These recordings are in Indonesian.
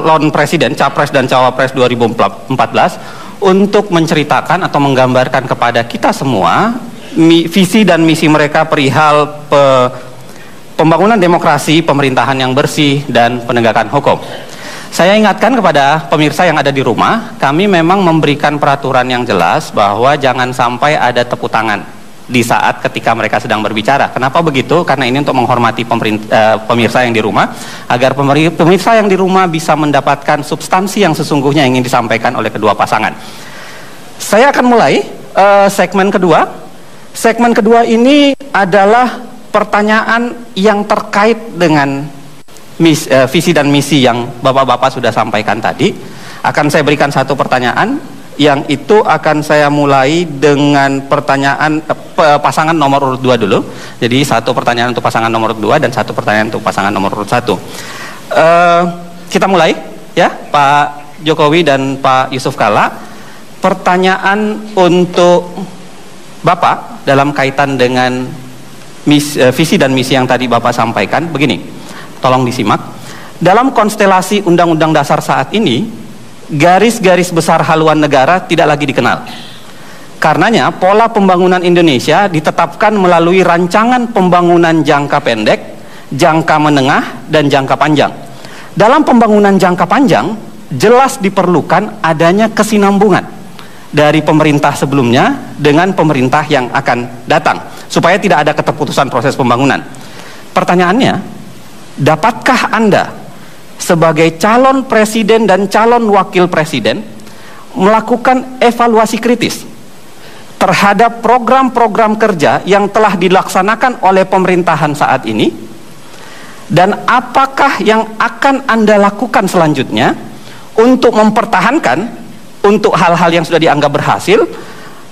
calon presiden, capres dan cawapres 2014 untuk menceritakan atau menggambarkan kepada kita semua visi dan misi mereka perihal pembangunan demokrasi, pemerintahan yang bersih, dan penegakan hukum. Saya ingatkan kepada pemirsa yang ada di rumah, kami memang memberikan peraturan yang jelas bahwa jangan sampai ada tepuk tangan di saat ketika mereka sedang berbicara. Kenapa begitu? Karena ini untuk menghormati pemirsa yang di rumah, agar pemirsa yang di rumah bisa mendapatkan substansi yang sesungguhnya yang ingin disampaikan oleh kedua pasangan. Saya akan mulai segmen kedua. Segmen kedua ini adalah pertanyaan yang terkait dengan visi dan misi yang bapak-bapak sudah sampaikan tadi. Akan saya berikan satu pertanyaan, yang itu akan saya mulai dengan pertanyaan pasangan nomor urut 2 dulu. Jadi satu pertanyaan untuk pasangan nomor urut 2 dan satu pertanyaan untuk pasangan nomor urut 1. Kita mulai ya, Pak Jokowi dan Pak Yusuf Kalla. Pertanyaan untuk Bapak dalam kaitan dengan visi dan misi yang tadi Bapak sampaikan begini. Tolong disimak. Dalam konstelasi Undang-Undang Dasar saat ini, garis-garis besar haluan negara tidak lagi dikenal. Karenanya, pola pembangunan Indonesia ditetapkan melalui rancangan pembangunan jangka pendek, jangka menengah, dan jangka panjang. Dalam pembangunan jangka panjang, jelas diperlukan adanya kesinambungan dari pemerintah sebelumnya dengan pemerintah yang akan datang, supaya tidak ada keterputusan proses pembangunan. Pertanyaannya, dapatkah Anda sebagai calon presiden dan calon wakil presiden melakukan evaluasi kritis terhadap program-program kerja yang telah dilaksanakan oleh pemerintahan saat ini, dan apakah yang akan Anda lakukan selanjutnya untuk mempertahankan untuk hal-hal yang sudah dianggap berhasil,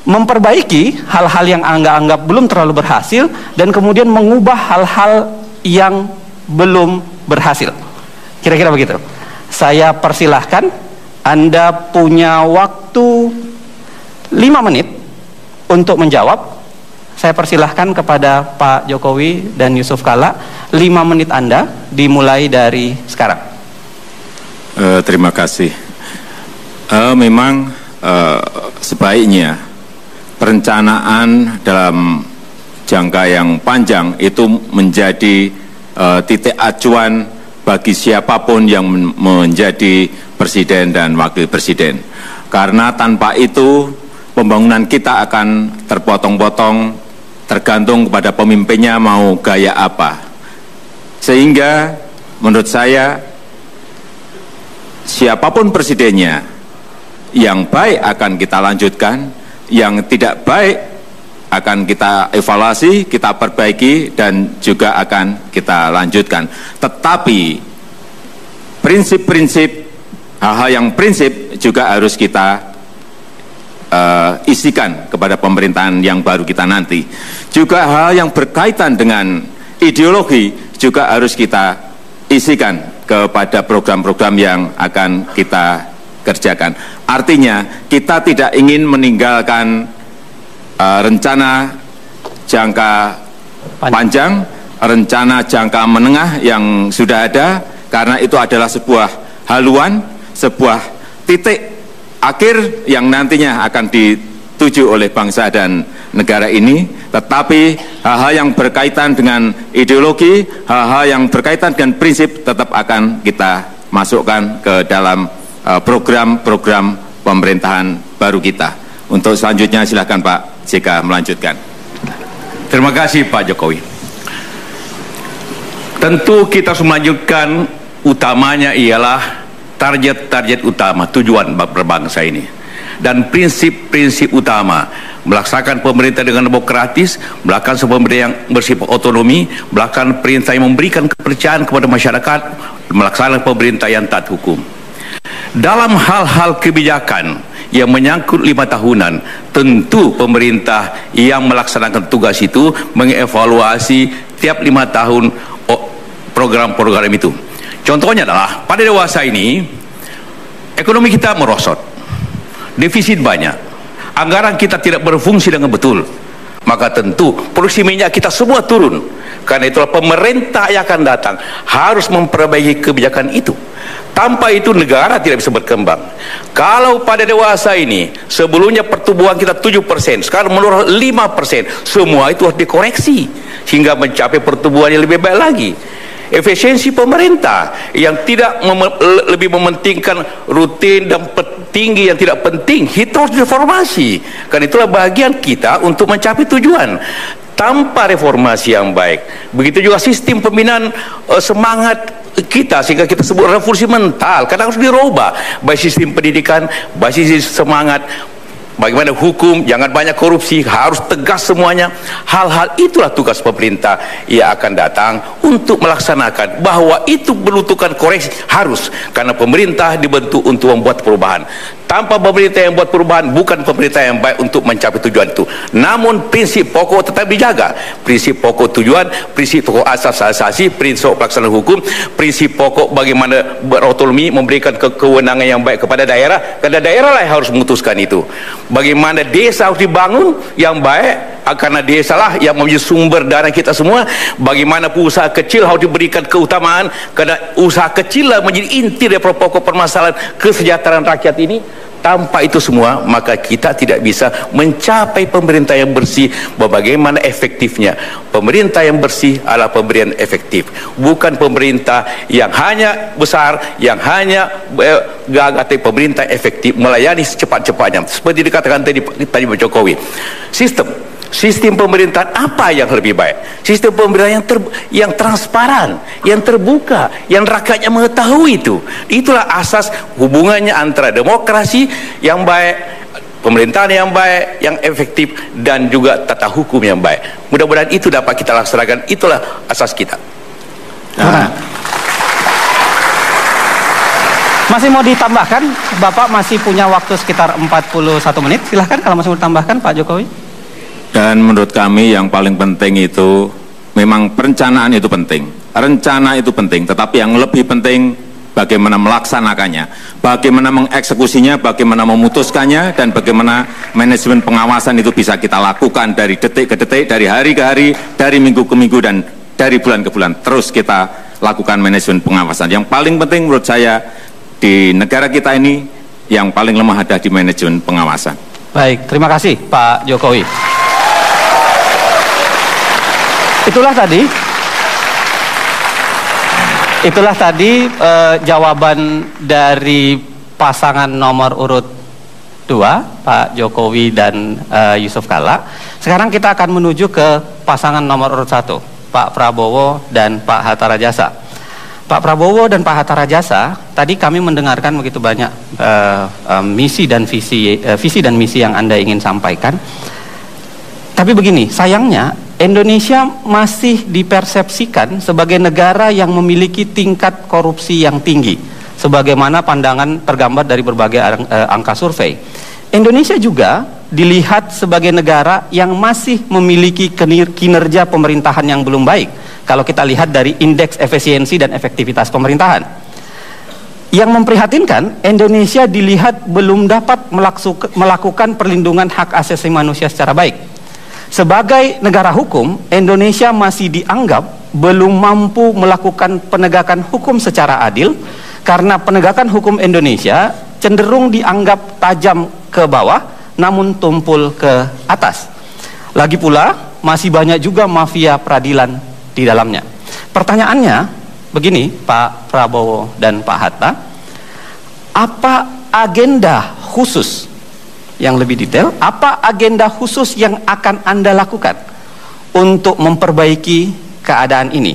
memperbaiki hal-hal yang Anda anggap belum terlalu berhasil, dan kemudian mengubah hal-hal yang belum berhasil. Kira-kira begitu. Saya persilahkan, Anda punya waktu 5 menit untuk menjawab. Saya persilahkan kepada Pak Jokowi dan Yusuf Kalla. 5 menit Anda dimulai dari sekarang. Terima kasih. Memang sebaiknya perencanaan dalam jangka yang panjang itu menjadi titik acuan bagi siapapun yang menjadi presiden dan wakil presiden. Karena tanpa itu pembangunan kita akan terpotong-potong, tergantung kepada pemimpinnya mau gaya apa. Sehingga menurut saya siapapun presidennya, yang baik akan kita lanjutkan, yang tidak baik akan kita evaluasi, kita perbaiki, dan juga akan kita lanjutkan. Tetapi prinsip-prinsip, hal-hal yang prinsip juga harus kita isikan kepada pemerintahan yang baru kita nanti. Juga hal yang berkaitan dengan ideologi juga harus kita isikan kepada program-program yang akan kita kerjakan. Artinya kita tidak ingin meninggalkan rencana jangka panjang, rencana jangka menengah yang sudah ada, karena itu adalah sebuah haluan, sebuah titik akhir yang nantinya akan dituju oleh bangsa dan negara ini. Tetapi hal-hal yang berkaitan dengan ideologi, hal-hal yang berkaitan dengan prinsip tetap akan kita masukkan ke dalam program-program pemerintahan baru kita. Untuk selanjutnya silakan Pak JK melanjutkan. Terima kasih Pak Jokowi. Tentu kita harus melanjutkan, utamanya ialah target-target utama, tujuan berbangsa ini. Dan prinsip-prinsip utama, melaksanakan pemerintah dengan demokratis, melaksanakan pemerintah yang bersifat otonomi, melaksanakan perintah yang memberikan kepercayaan kepada masyarakat, melaksanakan pemerintah yang taat hukum. Dalam hal-hal kebijakan yang menyangkut 5 tahunan, tentu pemerintah yang melaksanakan tugas itu mengevaluasi tiap 5 tahun program-program itu. Contohnya adalah pada dewasa ini ekonomi kita merosot, defisit banyak, anggaran kita tidak berfungsi dengan betul, maka tentu produksi minyak kita semua turun. Karena itulah pemerintah yang akan datang harus memperbaiki kebijakan itu. Tanpa itu negara tidak bisa berkembang. Kalau pada dewasa ini sebelumnya pertumbuhan kita 7%, sekarang menurun 5%, semua itu harus dikoreksi sehingga mencapai pertumbuhan yang lebih baik lagi. Efisiensi pemerintah yang tidak lebih mementingkan rutin dan tinggi yang tidak penting, itu harus reformasi. Karena itulah bagian kita untuk mencapai tujuan. Tanpa reformasi yang baik, begitu juga sistem pembinaan semangat kita, sehingga kita sebut revolusi mental, kadang harus dirubah, baik sistem pendidikan, baik sistem semangat, bagaimana hukum, jangan banyak korupsi, harus tegas semuanya. Hal-hal itulah tugas pemerintah yang akan datang untuk melaksanakan, bahwa itu membutuhkan koreksi, harus, karena pemerintah dibentuk untuk membuat perubahan. Tanpa pemerintah yang buat perubahan, bukan pemerintah yang baik untuk mencapai tujuan itu. Namun prinsip pokok tetap dijaga. Prinsip pokok tujuan, prinsip pokok asas-asasi, prinsip pelaksanaan hukum, prinsip pokok bagaimana berotonomi, memberikan kewenangan yang baik kepada daerah, karena daerah lah yang harus memutuskan itu. Bagaimana desa harus dibangun yang baik, karena desa lah yang menjadi sumber dana kita semua. Bagaimana usaha kecil harus diberikan keutamaan, karena usaha kecil lah menjadi inti dari pokok permasalahan kesejahteraan rakyat ini. Tanpa itu semua, maka kita tidak bisa mencapai pemerintah yang bersih. Bagaimana efektifnya? Pemerintah yang bersih adalah pemberian efektif, bukan pemerintah yang hanya besar, yang hanya gagah, tapi pemerintah efektif melayani secepat-cepatnya. Seperti dikatakan tadi Pak Jokowi, sistem pemerintahan apa yang lebih baik? Sistem pemerintahan yang transparan, yang terbuka, yang rakyatnya mengetahui itu. Itulah asas hubungannya antara demokrasi yang baik, pemerintahan yang baik, yang efektif, dan juga tata hukum yang baik. Mudah-mudahan itu dapat kita laksanakan. Itulah asas kita. Masih mau ditambahkan? Bapak masih punya waktu sekitar 41 menit. Silahkan kalau masih mau ditambahkan, Pak Jokowi. Dan menurut kami yang paling penting itu memang perencanaan itu penting, rencana itu penting, tetapi yang lebih penting bagaimana melaksanakannya, bagaimana mengeksekusinya, bagaimana memutuskannya, dan bagaimana manajemen pengawasan itu bisa kita lakukan dari detik ke detik, dari hari ke hari, dari minggu ke minggu, dan dari bulan ke bulan. Terus kita lakukan manajemen pengawasan. Yang paling penting menurut saya di negara kita ini, yang paling lemah ada di manajemen pengawasan. Baik, terima kasih Pak Jokowi. Itulah tadi jawaban dari pasangan nomor urut 2, Pak Jokowi dan Yusuf Kalla. Sekarang kita akan menuju ke pasangan nomor urut 1, Pak Prabowo dan Pak Hatta Rajasa. Pak Prabowo dan Pak Hatta Rajasa, tadi kami mendengarkan begitu banyak visi dan misi yang Anda ingin sampaikan. Tapi begini, sayangnya Indonesia masih dipersepsikan sebagai negara yang memiliki tingkat korupsi yang tinggi, sebagaimana pandangan tergambar dari berbagai angka survei. Indonesia juga dilihat sebagai negara yang masih memiliki kinerja pemerintahan yang belum baik, kalau kita lihat dari indeks efisiensi dan efektivitas pemerintahan. Yang memprihatinkan, Indonesia dilihat belum dapat melakukan perlindungan hak asasi manusia secara baik. Sebagai negara hukum, Indonesia masih dianggap belum mampu melakukan penegakan hukum secara adil, karena penegakan hukum Indonesia cenderung dianggap tajam ke bawah namun tumpul ke atas. Lagi pula masih banyak juga mafia peradilan di dalamnya. Pertanyaannya begini, Pak Prabowo dan Pak Hatta, apa agenda khusus yang lebih detail, apa agenda khusus yang akan Anda lakukan untuk memperbaiki keadaan ini?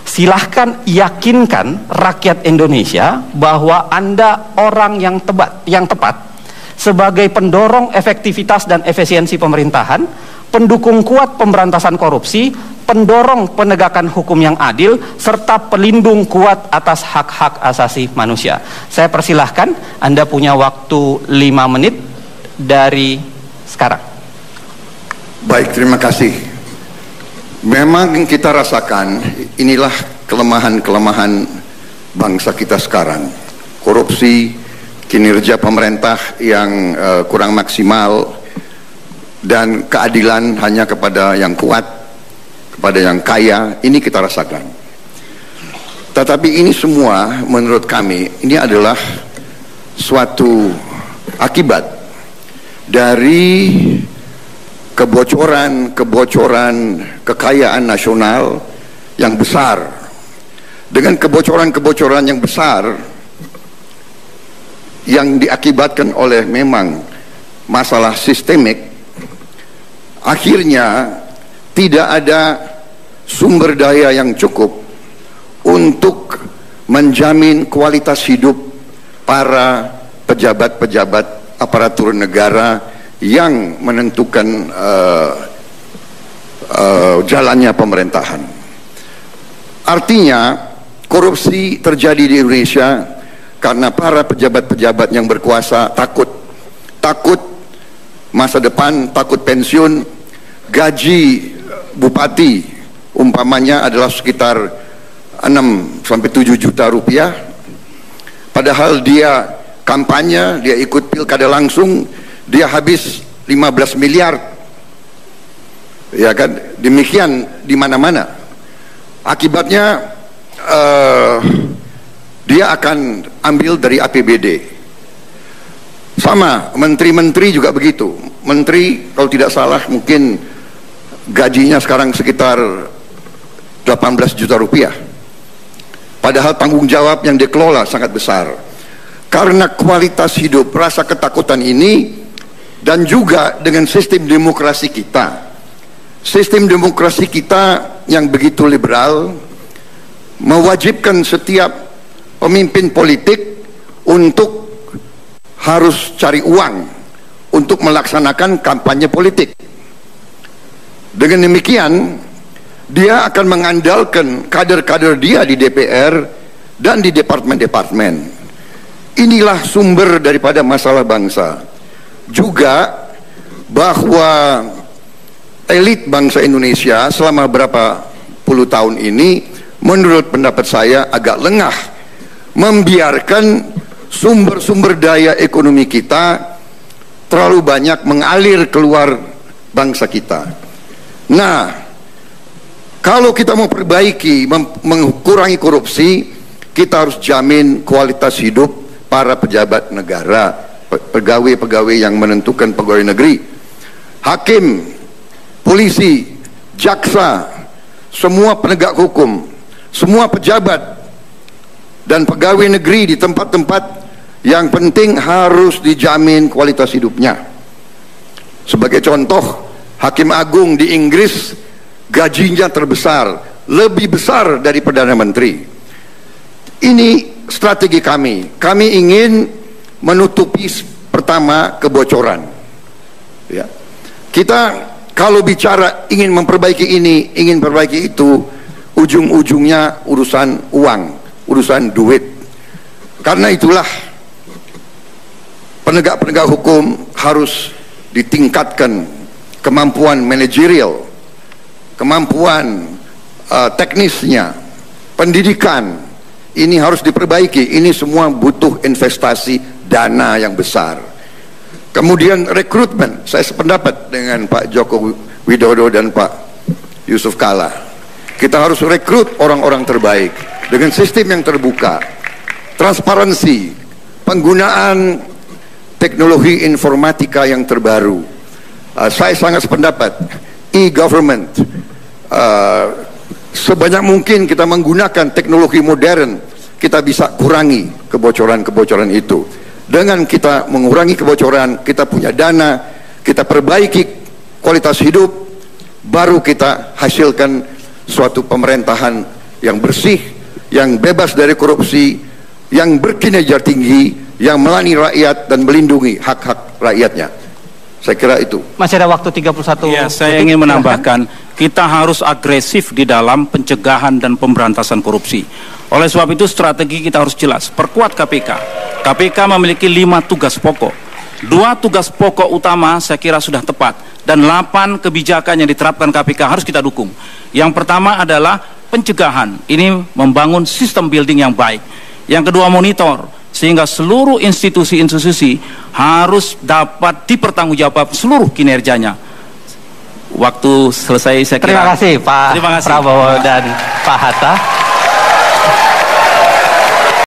Silahkan yakinkan rakyat Indonesia bahwa Anda orang yang tepat sebagai pendorong efektivitas dan efisiensi pemerintahan, pendukung kuat pemberantasan korupsi, pendorong penegakan hukum yang adil, serta pelindung kuat atas hak-hak asasi manusia. Saya persilahkan, Anda punya waktu 5 menit dari sekarang. Baik, terima kasih. Memang kita rasakan inilah kelemahan-kelemahan bangsa kita sekarang. Korupsi, kinerja pemerintah yang kurang maksimal, dan keadilan hanya kepada yang kuat, kepada yang kaya. Ini kita rasakan. Tetapi ini semua menurut kami ini adalah suatu akibat dari kebocoran kekayaan nasional yang besar. Dengan kebocoran yang besar yang diakibatkan oleh memang masalah sistemik, akhirnya tidak ada sumber daya yang cukup untuk menjamin kualitas hidup para pejabat-pejabat aparatur negara yang menentukan jalannya pemerintahan. Artinya korupsi terjadi di Indonesia karena para pejabat-pejabat yang berkuasa takut masa depan, takut pensiun. Gaji bupati umpamanya adalah sekitar 6 sampai 7 juta rupiah, padahal dia kampanye, dia ikut pilkada langsung, dia habis 15 miliar, ya kan? Demikian di mana-mana. Akibatnya dia akan ambil dari APBD. Sama menteri-menteri juga begitu. Menteri kalau tidak salah mungkin gajinya sekarang sekitar 18 juta rupiah. Padahal tanggung jawab yang dikelola sangat besar. Karena kualitas hidup, rasa ketakutan ini, dan juga dengan sistem demokrasi kita. Sistem demokrasi kita yang begitu liberal mewajibkan setiap pemimpin politik untuk harus cari uang untuk melaksanakan kampanye politik. Dengan demikian dia akan mengandalkan kader-kader dia di DPR dan di departemen-departemen. Inilah sumber daripada masalah bangsa. Juga bahwa elit bangsa Indonesia selama berapa puluh tahun ini menurut pendapat saya agak lengah membiarkan sumber-sumber daya ekonomi kita terlalu banyak mengalir keluar bangsa kita. Nah, kalau kita mau perbaiki, mengurangi korupsi, kita harus jamin kualitas hidup para pejabat negara, pegawai-pegawai yang menentukan pegawai negeri, hakim, polisi, jaksa, semua penegak hukum, semua pejabat dan pegawai negeri di tempat-tempat yang penting harus dijamin kualitas hidupnya. Sebagai contoh, Hakim Agung di Inggris gajinya terbesar, lebih besar dari Perdana Menteri. Ini strategi kami. Kami ingin menutupi pertama kebocoran. Ya. Kita kalau bicara ingin memperbaiki ini, ingin perbaiki itu, ujung-ujungnya urusan uang, urusan duit. Karena itulah penegak-penegak hukum harus ditingkatkan kemampuan manajerial, kemampuan teknisnya, pendidikan ini harus diperbaiki. Ini semua butuh investasi dana yang besar. Kemudian rekrutmen, saya sependapat dengan Pak Joko Widodo dan Pak Yusuf Kala. Kita harus rekrut orang-orang terbaik dengan sistem yang terbuka, transparansi, penggunaan teknologi informatika yang terbaru. Saya sangat sependapat e-government, sebanyak mungkin kita menggunakan teknologi modern, kita bisa kurangi kebocoran-kebocoran itu. Dengan kita mengurangi kebocoran, kita punya dana, kita perbaiki kualitas hidup, baru kita hasilkan suatu pemerintahan yang bersih, yang bebas dari korupsi, yang berkinerja tinggi, yang melayani rakyat dan melindungi hak-hak rakyatnya. Saya kira itu. Masih ada waktu 31. Ya, saya ingin menambahkan, kita harus agresif di dalam pencegahan dan pemberantasan korupsi. Oleh sebab itu strategi kita harus jelas. Perkuat KPK. KPK memiliki 5 tugas pokok. 2 tugas pokok utama saya kira sudah tepat. Dan 8 kebijakan yang diterapkan KPK harus kita dukung. Yang pertama adalah pencegahan. Ini membangun sistem building yang baik. Yang kedua monitor. Sehingga seluruh institusi-institusi harus dapat dipertanggungjawabkan seluruh kinerjanya. Waktu selesai saya kira. Terima kasih Pak Prabowo dan Pak Hatta.